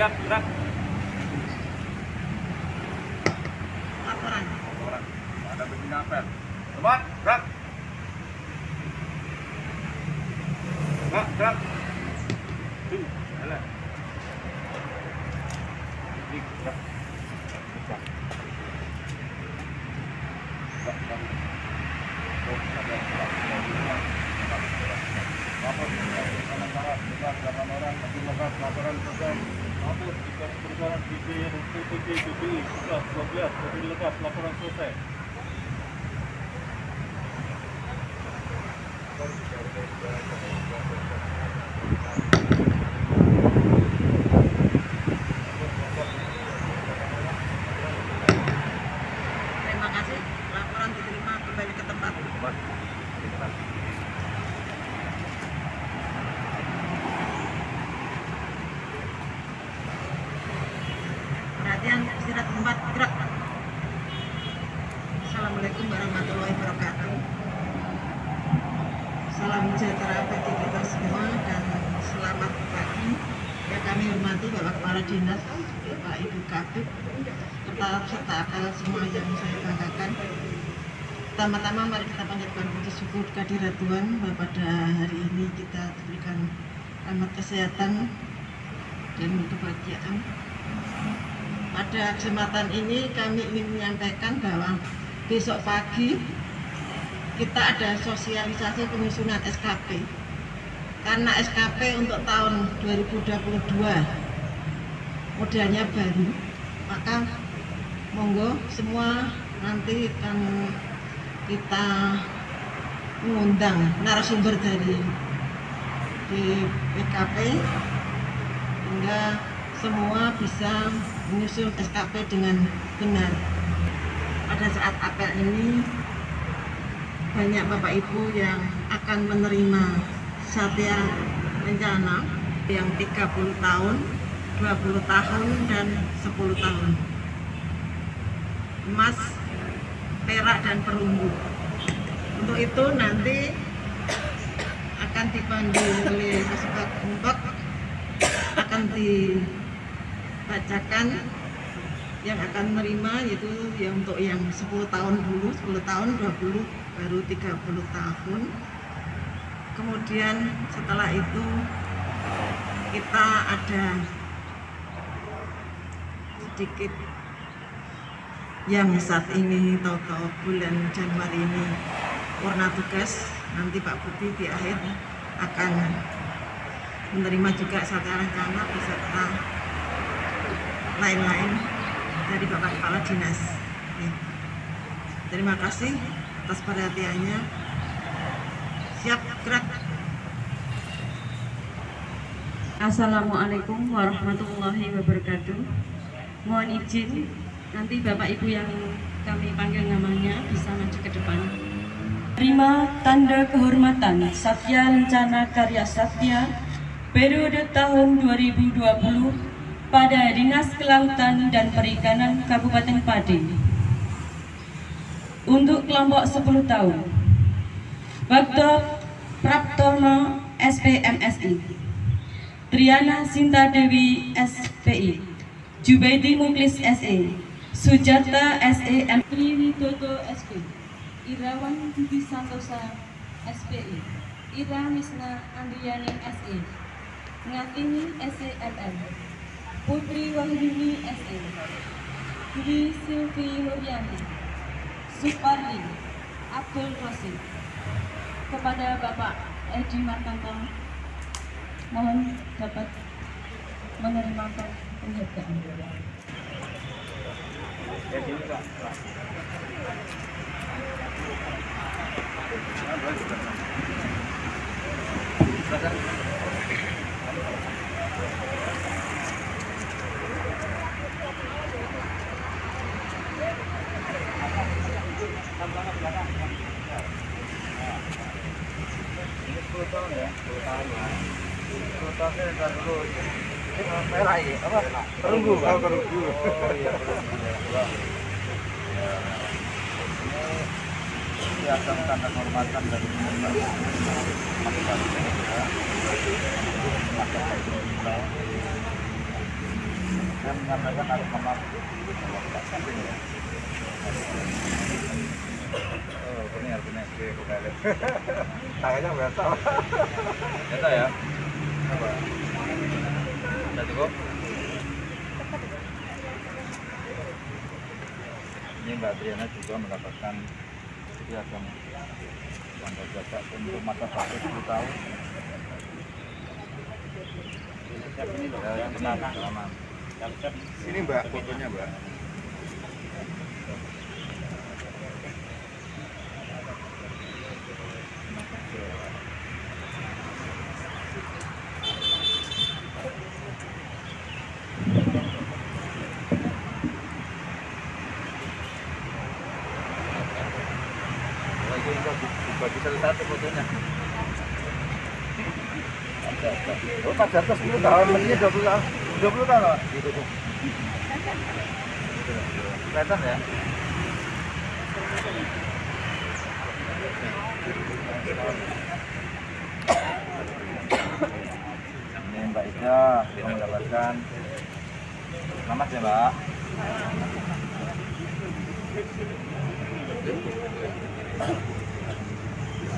Siap, gerak. Laporan. Ada begini apel. Teman, gerak. Gerak. Jalan. Ini gerak. Laporan selesai. Hapus jika perusahaan BPI dan BPI sudah 12 lebih lengkap laporan selesai. Terima kasih. Laporan diterima kembali ke tempat. Perhatian, istirahat tempat, gerak. Assalamualaikum warahmatullahi wabarakatuh. Salam sejahtera bagi kita semua dan selamat pagi. Yang kami hormati Bapak Kepala Dinas, Bapak Ibu Kabid, serta apel semua yang saya banggakan. Pertama-tama mari kita panjatkan puji syukur kehadirat Tuhan bahwa pada hari ini kita diberikan rahmat kesehatan dan kebahagiaan. Pada kesempatan ini kami ingin menyampaikan bahwa besok pagi kita ada sosialisasi penyusunan SKP. Karena SKP untuk tahun 2022 modelnya baru, maka monggo semua nanti akan kita mengundang narasumber dari BPKP hingga semua bisa menyusun SKP dengan benar. Pada saat apel ini banyak Bapak Ibu yang akan menerima satya rencana yang 30 tahun, 20 tahun, dan 10 tahun. Emas, perak, dan perunggu. Untuk itu nanti akan dipandu oleh Kasubag Unpad, akan dibacakan yang akan menerima, yaitu yang untuk yang 10 tahun dulu, 10 tahun, 20, baru 30 tahun. Kemudian setelah itu kita ada sedikit yang saat ini tahu-tahu bulan Januari ini warna tugas, nanti Pak Budi di akhir akan menerima juga satya rencana beserta lain-lain dari Bapak Kepala Dinas. Terima kasih atas perhatiannya. Siap, gerak. Assalamualaikum warahmatullahi wabarakatuh. Mohon izin nanti Bapak Ibu yang kami panggil namanya bisa maju ke depan. Terima tanda kehormatan Satya Lencana Karya Satya periode tahun 2020 pada Dinas Kelautan dan Perikanan Kabupaten Pati. Untuk kelompok 10 tahun, Dr. Praptono SPMSI, Triana Sinta Dewi SPI, Jubaidi Muklis SE, Sujata SE, Widodo SP, Irawan Budi Santosa SPI, Ira Misna Andriani SE, Ngatini SEMM, Putri Wahyuni SE, Dwi Silvi Nuryanti, Supardi Abdul Rosid. Kepada Bapak Edi Martanto, mohon dapat menerima penghargaan. Ini 10 tahun ya, 10 tahun ya. 10 tahun saya dulu. Merah ya, apa? Perunggu. Oh, perunggu. Oh iya, perunggu. Ini akan tanda kehormatan dari masyarakat kita. dan menyampaikan atas nama oh benar tangannya biasa biasa ya apa udah cukup ini Mbak Triana juga mendapatkan piagam tanda jasa untuk masa bakti 10 tahun ya, yang benar aman. Sini Mbak fotonya Mbak. Bagi satu fotonya. Oh, Pak Jarto 10 tahun, mestinya 20 tahun. 20 tahun loh. Gitu tuh. Kelihatan ya? Ini Mbak Ida yang mendapatkan. Selamat ya Mbak.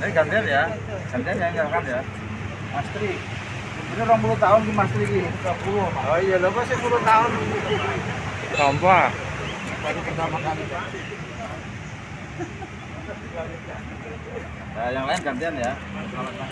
Ini gantian ya, gantian yang enggak ya, Mas Tri. Ini 20 tahun ke Mas Tri ini, 20. Oh iya, lho kok 10 tahun. Sampah. Baru pertama kali. Nah, yang lain gantian ya. Selamat Mas.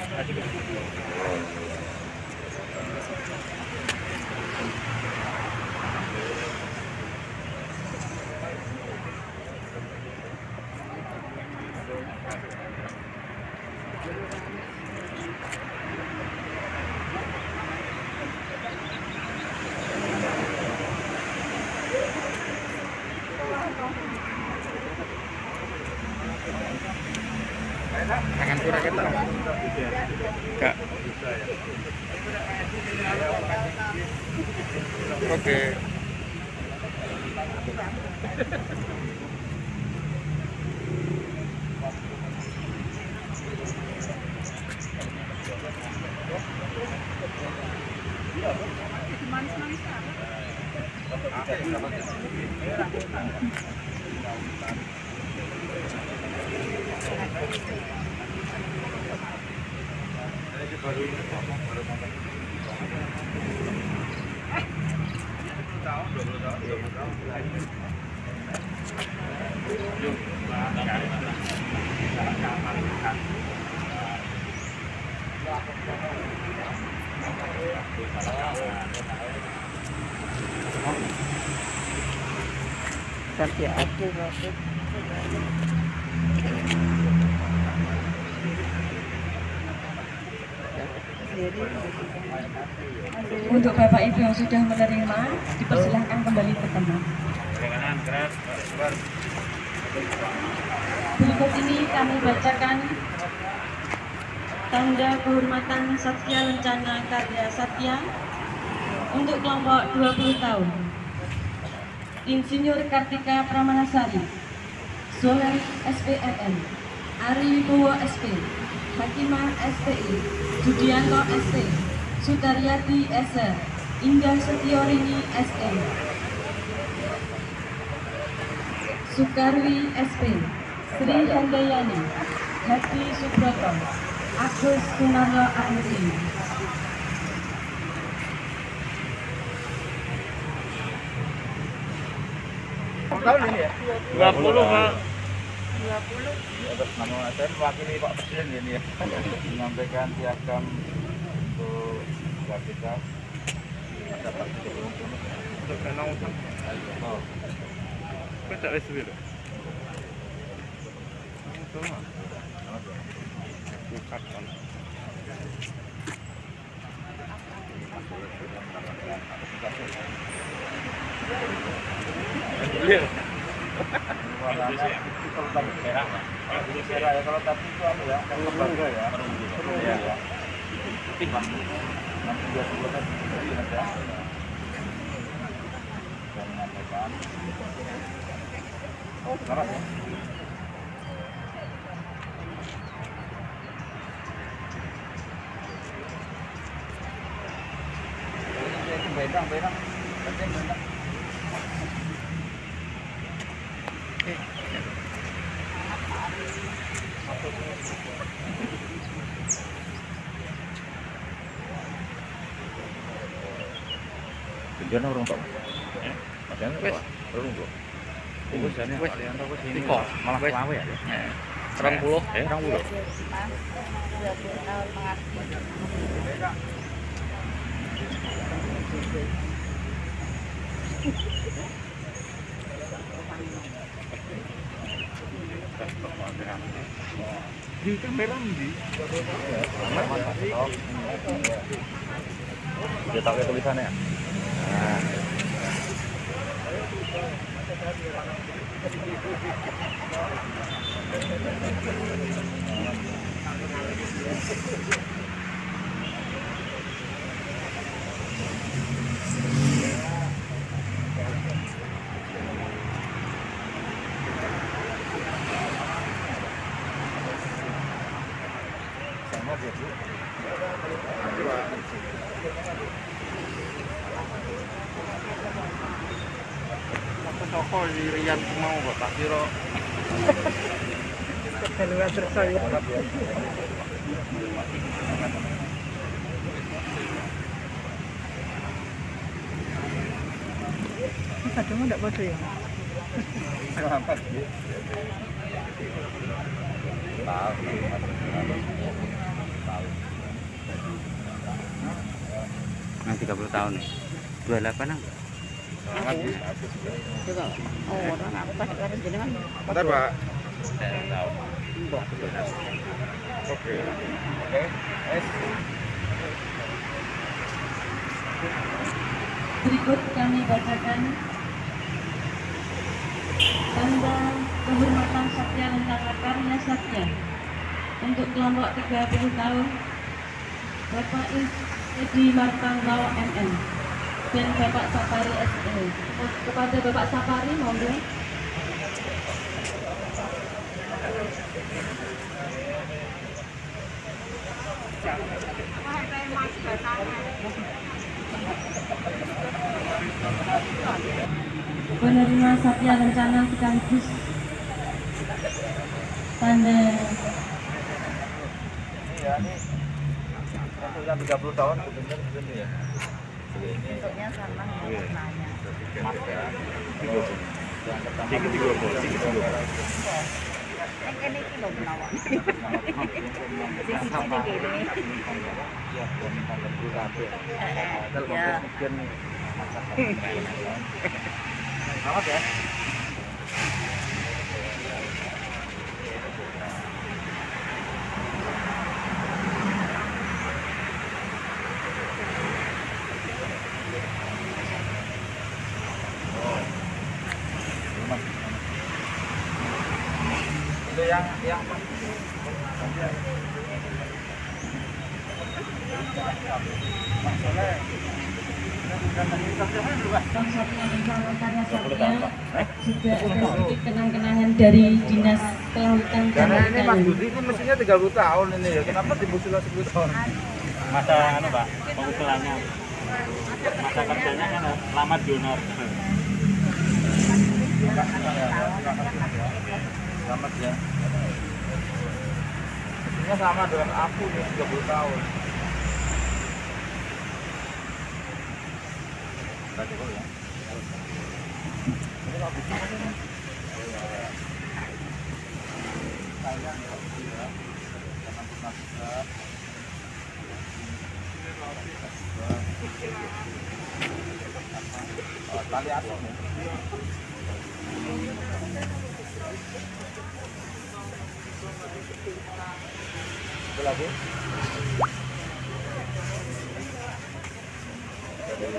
Tangan kurang kita enggak oke Tapi aku Untuk Bapak Ibu yang sudah menerima, dipersilahkan kembali ke tempat. Berikut ini kami bacakan tanda kehormatan Satya Lencana Karya Satya untuk kelompok 20 tahun. Insinyur Kartika Pramanasari, Zolan SPMM, Ari Wibowo SP, Hakimah SPI, Judianto SP, Sudaryati SR, Indah Setiorini SM, Sukarwi SP, Sri Handayani, Hati Subroto, Agus Sunaryo AMC. Tahun ini ya? 20 Pak. 20. Atas nama saya mewakili Pak Presiden ini ya, menyampaikan piagam untuk kita. Ada Pak Presiden Untuk kenal utang. Oh. Kok tak ada sendiri? Sama. Bukan kan. Lihat. Merah ya, kalau tapi itu apa ya? Lembaga ya. Iya ya. Nanti 20 kan nanti ya. Dan menyampaikan. Oh, selamat ya. Bedang. Tujuan orang tua. Macam apa? Orang tua. Tujuannya kalian tahu sini. Malah kelawe ya. 30. 30. Di kamera di. Dia tahu tulisannya. Nah. Sama dia tuh. Toko di Rian mau kok tak kira. Keluar tersoyo. Kadang enggak bodoh ya. Nah, 30 tahun. 28 enggak? Juga orang apa pas harus jenengan. Bentar, Pak. Oke. Berikut kami bacakan tanda kehormatan Satya Lencana Karya Satya untuk kelompok 30 tahun Bapak Edi Martanggao MM dan Bapak Sapari SE. Kepada Bapak Sapari, monggo. Penerima Satya Lencana sekaligus tanda Iya, ini sudah 30 tahun sebenarnya begini ya. Bentuknya sama warnanya. Ini kilo menawa. Sisi gini. Ya, minta lebih tapi. Ya. Mungkin selamat ya. Itu yang Bang Satya Lencana Karya Satya juga ada sedikit kenang-kenangan dari Dinas Kelautan dan karena ini Mas Perikanan. Budi ini mestinya 30 tahun ini ya. Kenapa dibusulah 10 tahun? Masa Pak, pengusulannya. Masa kerjanya kan lama donor. Selamat ya. Mestinya sama dengan aku nih 30 tahun. Tadi ya. Ini nggak bisa ini. Sayang ya. Jangan pernah bisa. Tali atas nih. Itu lagi. Dari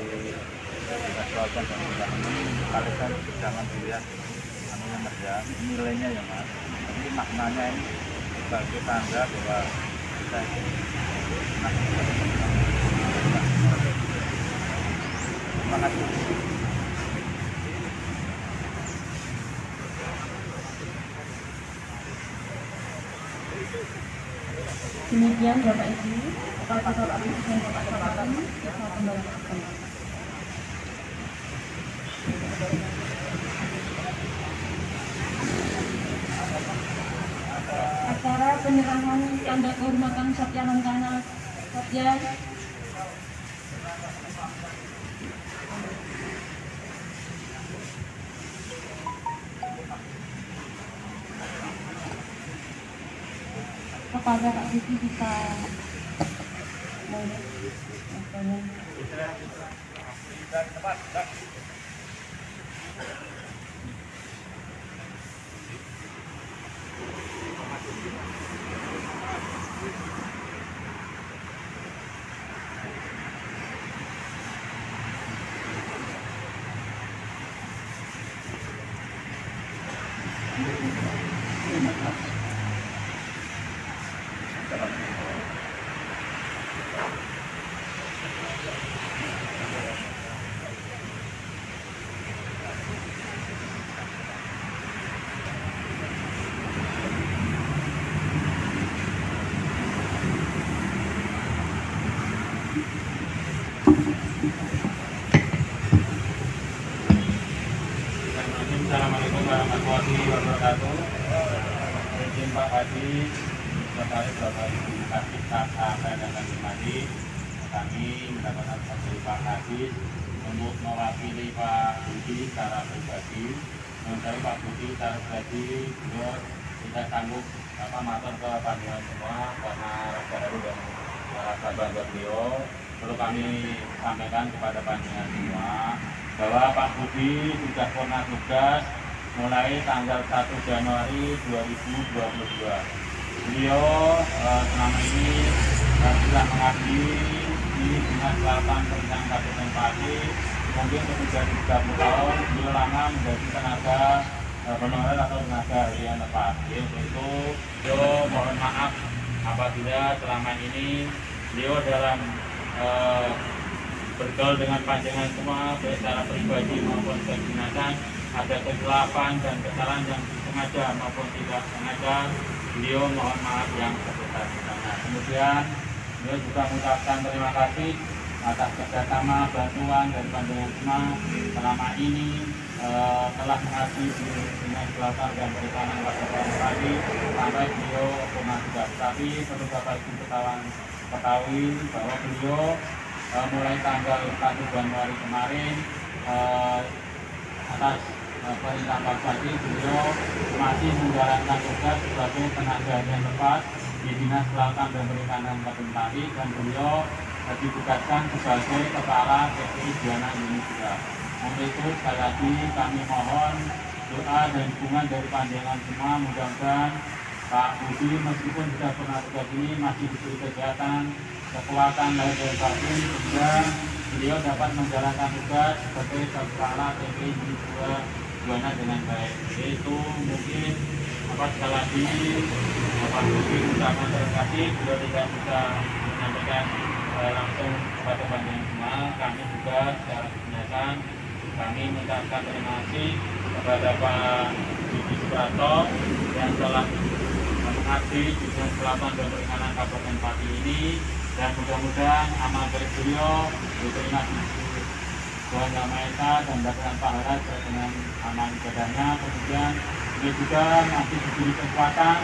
Dinas Kelautan dan Perikanan kalian jangan dilihat anunya Mas ya, nilainya ya Mas. Tapi maknanya ini sebagai tanda bahwa kita terima kasih. Demikian Bapak Ibu, Bapak Ibu dan Bapak Sapari, kita kembali ke Acara penyerahan tanda kehormatan Satya Lancana Satya kepada Kak Vicky bisa Assalamualaikum warahmatullahi wabarakatuh. Izin Pak Hadi, terkait Bapak Ibu Kasih akan dimati. Kami mendapatkan dari Pak Hadi untuk mewakili Pak Budi secara pribadi. Menurut Pak Budi secara pribadi, beliau tidak sanggup matur ke panggilan semua karena rasa haru dan rasa bangga beliau. Perlu kami sampaikan kepada panggilan semua bahwa Pak Budi sudah pernah tugas mulai tanggal 1 Januari 2022. Beliau selama ini sudah mengabdi di Dinas Kelautan Perikanan Kabupaten Pati. Mungkin sudah 30 tahun beliau lama menjadi tenaga honorer atau tenaga harian tetap. Untuk itu beliau mohon maaf apabila selama ini beliau dalam bergaul dengan panjangan semua baik secara pribadi maupun kedinasan ada kesilapan dan kesalahan yang sengaja maupun tidak sengaja, beliau mohon maaf yang sebesar-besarnya. Kemudian beliau juga mengucapkan terima kasih atas kerjasama bantuan dari panjangan semua selama ini telah mengabdi di Dinas Kelautan dan Perikanan Kabupaten Pati sampai beliau pernah juga. Tapi perlu Bapak Ibu ketahui bahwa beliau mulai tanggal 1 Januari kemarin atas perintah Pak Bupati, beliau masih menjalankan tugas sebagai tenaga harian lepas di Dinas Kelautan dan Perikanan Kabupaten Pati dan beliau ditugaskan sebagai Kepala TPI Juwana Indonesia. Untuk itu sekali lagi kami mohon doa dan dukungan dari panjangan semua, mudah-mudahan Pak Budi meskipun sudah pernah tugas ini masih diberi kesehatan, kekuatan lahir dan batin sehingga beliau dapat menjalankan tugas sebagai Kepala TPI Juwana dengan baik. Itu mungkin sekali lagi Bapak Budi ucapan terima kasih. Beliau tidak bisa menyampaikan langsung kepada panjangan semua. Kami juga secara kedinasan kami mengucapkan terima kasih kepada Pak Budi Suprapto yang telah mengabdi di Dinas Kelautan dan Perikanan Kabupaten Pati ini, dan mudah-mudahan amal baik beliau diterima di Tuhan Yang Maha Esa dan mendapatkan pahala sesuai dengan amal ibadahnya. Kemudian beliau juga masih diberi kekuatan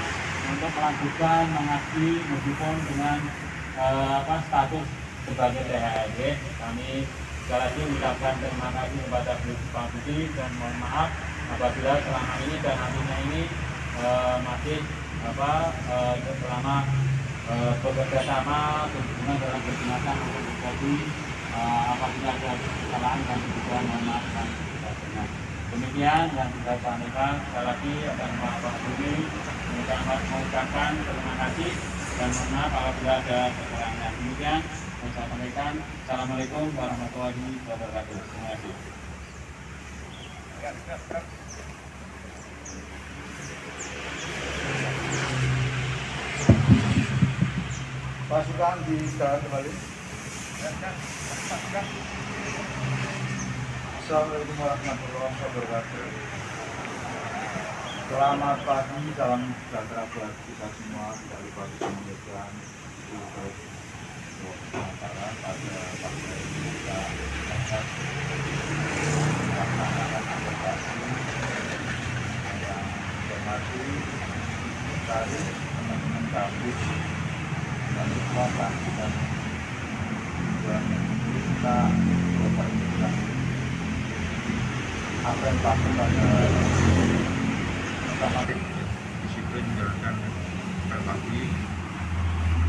untuk melanjutkan mengabdi meskipun dengan status sebagai THRW. Kami sekali lagi mengucapkan terima kasih kepada Pak Budi dan mohon maaf apabila selama ini dan nantinya ini masih selama bekerja sama berhubungan dalam kedinasan untuk terjadi apabila ada kesalahan dan kebutuhan mohon maaf dan sebagainya. Demikian yang kita sampaikan. Sekali lagi akan Pak Budi mengucapkan terima kasih dan mohon maaf apabila ada kekurangan. Demikian yang saya sampaikan. Assalamualaikum warahmatullahi wabarakatuh. Terima kasih. Pasukan di sekarang kembali. Assalamualaikum warahmatullahi wabarakatuh. Selamat pagi, salam sejahtera buat kita semua. Tidak lupa kita mengucapkan acara pada pagi ini kita melaksanakan dari teman-teman kampus dan selatan dan juga kita Bapak Ibu yang apa yang patut pada pertama disiplin menjalankan apel pagi.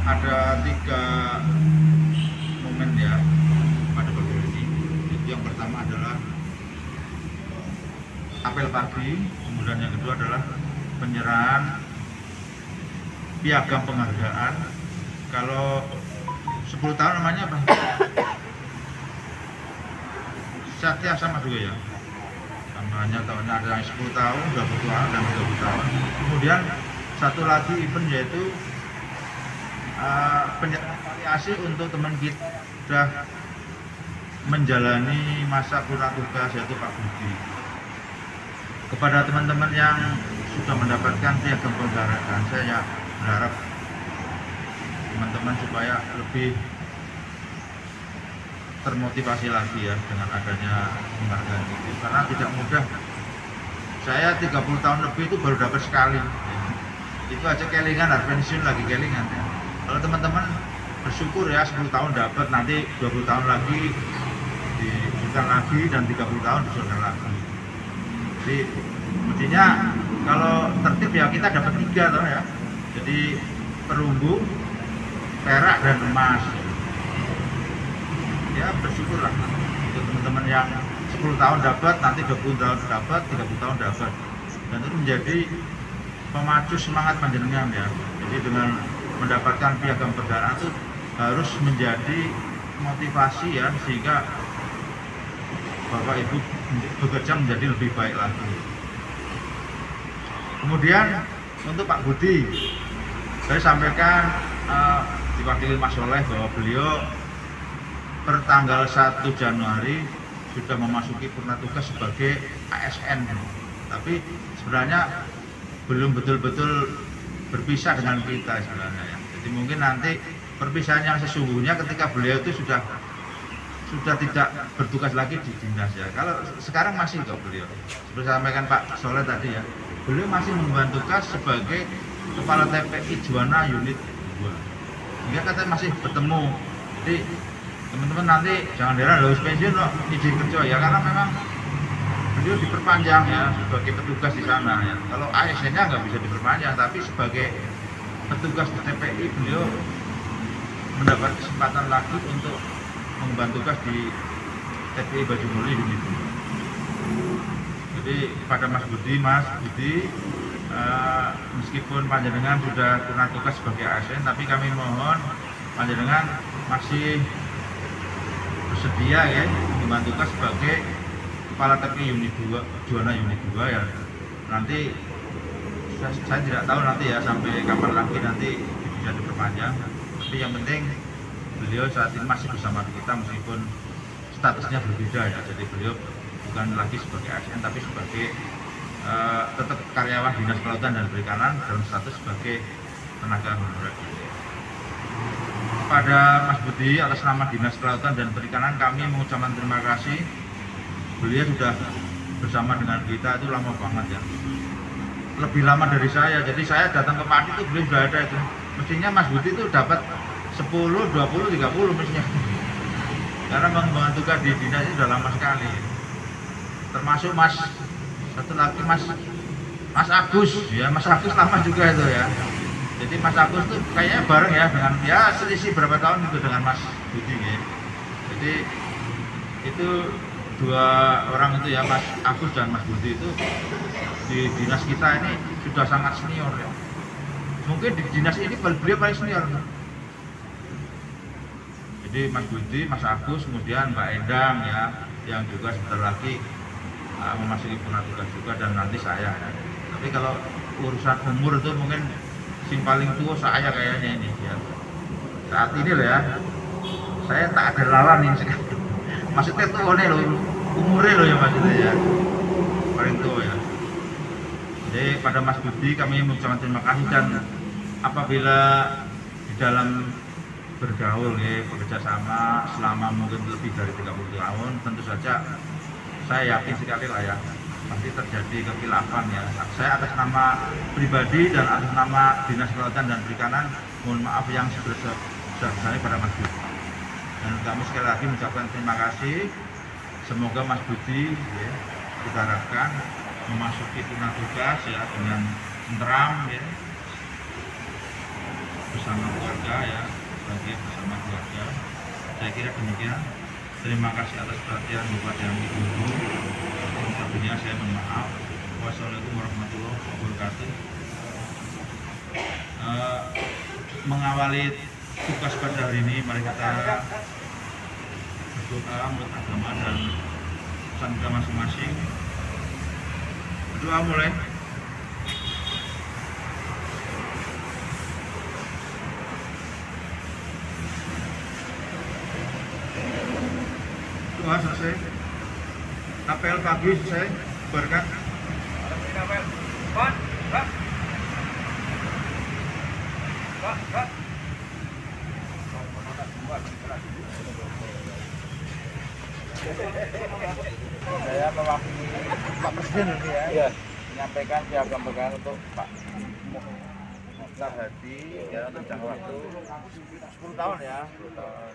Ada 3 momen ya pada pagi ini. Itu yang pertama adalah apel pagi, kemudian yang kedua adalah penyerahan piagam penghargaan. Kalau 10 tahun namanya apa? Satya sama juga ya. Namanya tahunnya ada yang 10 tahun, 20 tahun dan 30 tahun. Kemudian satu lagi event yaitu penyerahan variasi untuk teman kita sudah menjalani masa purna tugas yaitu Pak Budi. Kepada teman-teman yang sudah mendapatkan piagam penghargaan, saya berharap teman-teman supaya lebih termotivasi lagi ya dengan adanya penghargaan itu, karena tidak mudah. Saya 30 tahun lebih itu baru dapat sekali ya. Itu aja kelingan, harus pensiun lagi kelingan ya. Kalau teman-teman bersyukur ya 10 tahun dapat, nanti 20 tahun lagi disusulkan lagi dan 30 tahun disusulkan lagi. Jadi mestinya kalau tertib ya kita dapat 3 toh ya. Jadi perunggu, perak dan emas. Ya bersyukurlah untuk teman-teman yang 10 tahun dapat, nanti 20 tahun dapat, 30 tahun dapat. Dan itu menjadi pemacu semangat panjenengan ya. Jadi dengan mendapatkan piagam penghargaan itu harus menjadi motivasi ya, sehingga Bapak Ibu bekerja menjadi lebih baik lagi. Kemudian untuk Pak Budi, saya sampaikan diwakili Mas Soleh bahwa beliau per tanggal 1 Januari sudah memasuki purna tugas sebagai ASN. Tapi sebenarnya belum betul-betul berpisah dengan kita sebenarnya ya. Jadi mungkin nanti perpisahan yang sesungguhnya ketika beliau itu sudah tidak bertugas lagi di dinas ya. Kalau sekarang masih kok beliau. Seperti sampaikan Pak Soleh tadi ya, beliau masih membantu tugas sebagai Kepala TPI Juwana Unit 2. Hingga katanya masih bertemu. Jadi teman-teman nanti jangan heran harus pensiun loh, izin kerja ya, karena memang beliau diperpanjang ya sebagai petugas di sana ya. Kalau ASN-nya nggak bisa diperpanjang, tapi sebagai petugas di TPI beliau mendapat kesempatan lagi untuk membantu tugas di TPI Bajumuli Unit 2. Jadi pada Mas Budi, meskipun panjenengan sudah purna tugas sebagai ASN, tapi kami mohon panjenengan masih bersedia ya membantu tugas sebagai Kepala TPI Unit 2, Juwana Unit 2 ya. Nanti saya tidak tahu nanti ya sampai kapan lagi nanti bisa diperpanjang. Tapi yang penting beliau saat ini masih bersama kita meskipun statusnya berbeda ya. Jadi beliau bukan lagi sebagai ASN tapi sebagai tetap karyawan Dinas Kelautan dan Perikanan dalam status sebagai tenaga honorer. Pada Mas Budi atas nama Dinas Kelautan dan Perikanan kami mengucapkan terima kasih. Beliau sudah bersama dengan kita itu lama banget ya, lebih lama dari saya. Jadi saya datang ke Pati itu beliau sudah ada itu. Mestinya Mas Budi itu dapat 10, 20, 30 mestinya, karena mengembangkan tugas di dinas itu sudah lama sekali. Termasuk satu lagi Mas Agus ya, Mas Agus lama juga itu ya. Jadi Mas Agus tuh kayaknya bareng ya dengan ya selisih berapa tahun itu dengan Mas Budi ya. Jadi itu 2 orang itu ya, Mas Agus dan Mas Budi itu di dinas kita ini sudah sangat senior ya. Mungkin di dinas ini beliau paling senior. Jadi Mas Budi, Mas Agus, kemudian Mbak Endang ya, yang juga sebentar lagi memasuki purna tugas juga, dan nanti saya ya. Tapi kalau urusan umur itu mungkin sing paling tua saya kayaknya ini ya. Saat ini loh ya, saya tak ada lawan ini sekarang. Maksudnya tuh loh, umurnya loh ya maksudnya ya, paling tua ya. Jadi pada Mas Budi kami mengucapkan terima kasih, dan apabila di dalam bergaul ya, bekerja sama selama mungkin lebih dari 30 tahun, tentu saja saya yakin sekali lah ya, pasti terjadi kekilafan ya. Saya atas nama pribadi dan atas nama Dinas Kelautan dan Perikanan mohon maaf yang sebesar-besarnya pada Mas Budi. Dan kami sekali lagi mengucapkan terima kasih. Semoga Mas Budi ya, kita harapkan memasuki tuna tugas ya dengan tenteram ya, bersama keluarga ya, sebagai bersama keluarga. Saya kira demikian. Terima kasih atas perhatian Bapak dan Ibu. Sebelumnya saya mohon maaf. Wassalamualaikum warahmatullahi wabarakatuh. Mengawali tugas pada hari ini, mari kita berdoa menurut agama dan pesan kita masing-masing. Berdoa mulai. Doa selesai. Apel pagi selesai. Berkat. Saya mewakili Pak Presiden ini ya, menyampaikan piagam berkaitan untuk Pak Mokhtar Hadi ya untuk jangka waktu 10 tahun ya. 10 tahun.